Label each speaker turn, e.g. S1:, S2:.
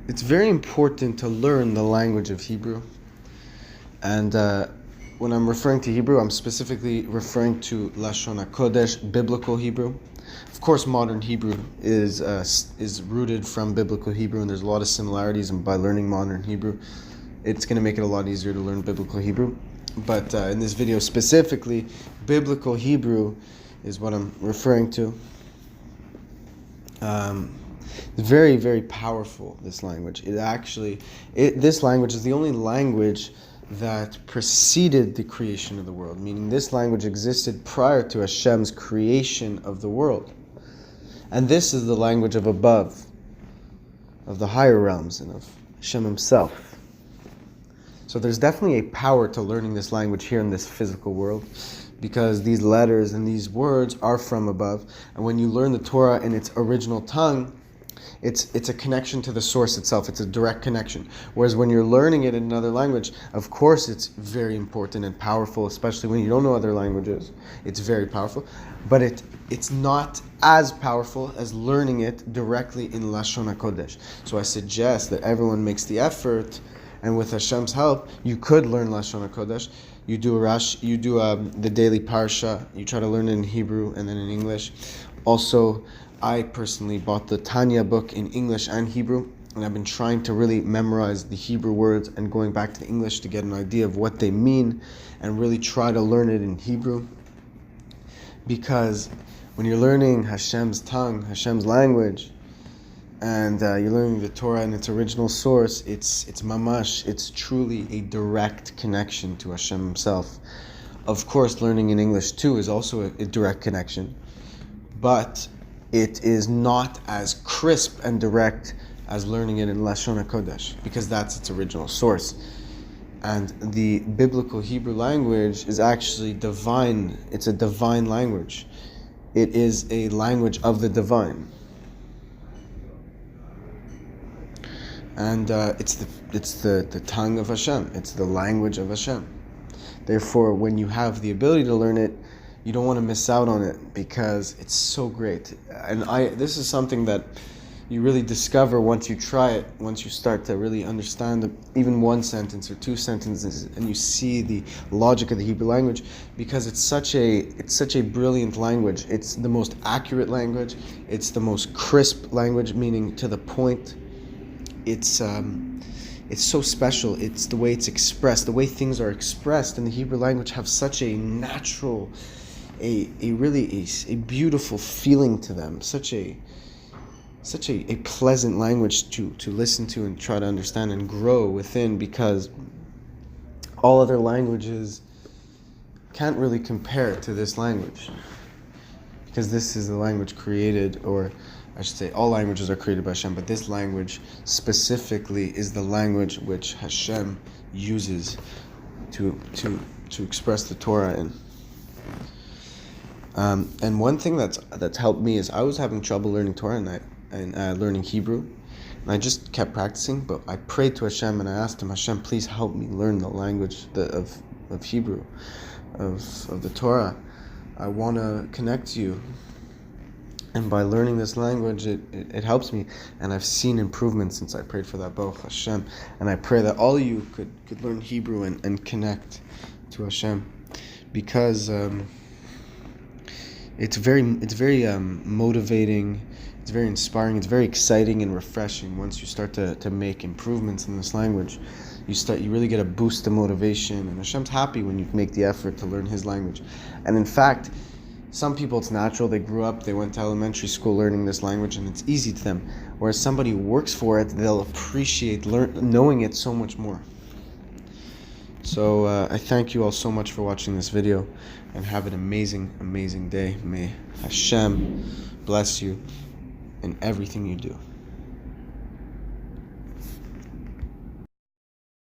S1: It's very important to learn the language of Hebrew. And when I'm referring to Hebrew, I'm specifically referring to Lashon HaKodesh, biblical Hebrew. Of course, modern Hebrew is rooted from biblical Hebrew, and there's a lot of similarities. And by learning modern Hebrew, it's going to make it a lot easier to learn biblical Hebrew. But in this video specifically, biblical Hebrew is what I'm referring to. Very, very powerful, this language. This language is the only language that preceded the creation of the world, meaning this language existed prior to Hashem's creation of the world. And this is the language of above, of the higher realms, and of Hashem himself. So there's definitely a power to learning this language here in this physical world, because these letters and these words are from above. And when you learn the Torah in its original tongue, it's a connection to the source itself. It's a direct connection. Whereas when you're learning it in another language, of course it's very important and powerful, especially when you don't know other languages. It's very powerful. But it's not as powerful as learning it directly in Lashon HaKodesh. So I suggest that everyone makes the effort, and with Hashem's help, you could learn Lashon HaKodesh. You do the daily parsha. You try to learn it in Hebrew and then in English. Also, I personally bought the Tanya book in English and Hebrew, and I've been trying to really memorize the Hebrew words and going back to English to get an idea of what they mean and really try to learn it in Hebrew. Because when you're learning Hashem's tongue, Hashem's language, and you're learning the Torah in its original source, it's mamash, it's truly a direct connection to Hashem himself. Of course, learning in English too is also a direct connection, but it is not as crisp and direct as learning it in Lashon HaKodesh, because that's its original source. And the biblical Hebrew language is actually divine. It's a divine language. It is a language of the divine. And it's the tongue of Hashem. It's the language of Hashem. Therefore, when you have the ability to learn it, you don't want to miss out on it, because it's so great. And this is something that you really discover once you try it, once you start to really understand even one sentence or two sentences, and you see the logic of the Hebrew language, because it's such a brilliant language. It's the most accurate language. It's the most crisp language, meaning to the point. It's so special. It's the way it's expressed, the way things are expressed in the Hebrew language have such a natural, a beautiful feeling to them, such a pleasant language to listen to and try to understand and grow within, because all other languages can't really compare to this language, because this is the language created, or I should say all languages are created by Hashem, but this language specifically is the language which Hashem uses to express the Torah in. And one thing that's helped me is I was having trouble learning Torah and learning Hebrew, and I just kept practicing. But I prayed to Hashem and I asked him, Hashem, please help me learn the language of Hebrew, of the Torah. I want to connect to you, and by learning this language, it helps me, and I've seen improvements since I prayed for that, Baruch Hashem. And I pray that all of you could learn Hebrew and connect to Hashem, because it's very motivating, it's very inspiring, it's very exciting and refreshing. Once you start to make improvements in this language, you really get a boost of motivation, and Hashem's happy when you make the effort to learn his language. And in fact, some people, it's natural, they grew up, they went to elementary school learning this language, and it's easy to them. Whereas somebody who works for it, they'll appreciate knowing it so much more. So I thank you all so much for watching this video, and have an amazing, amazing day. May Hashem bless you in everything you do.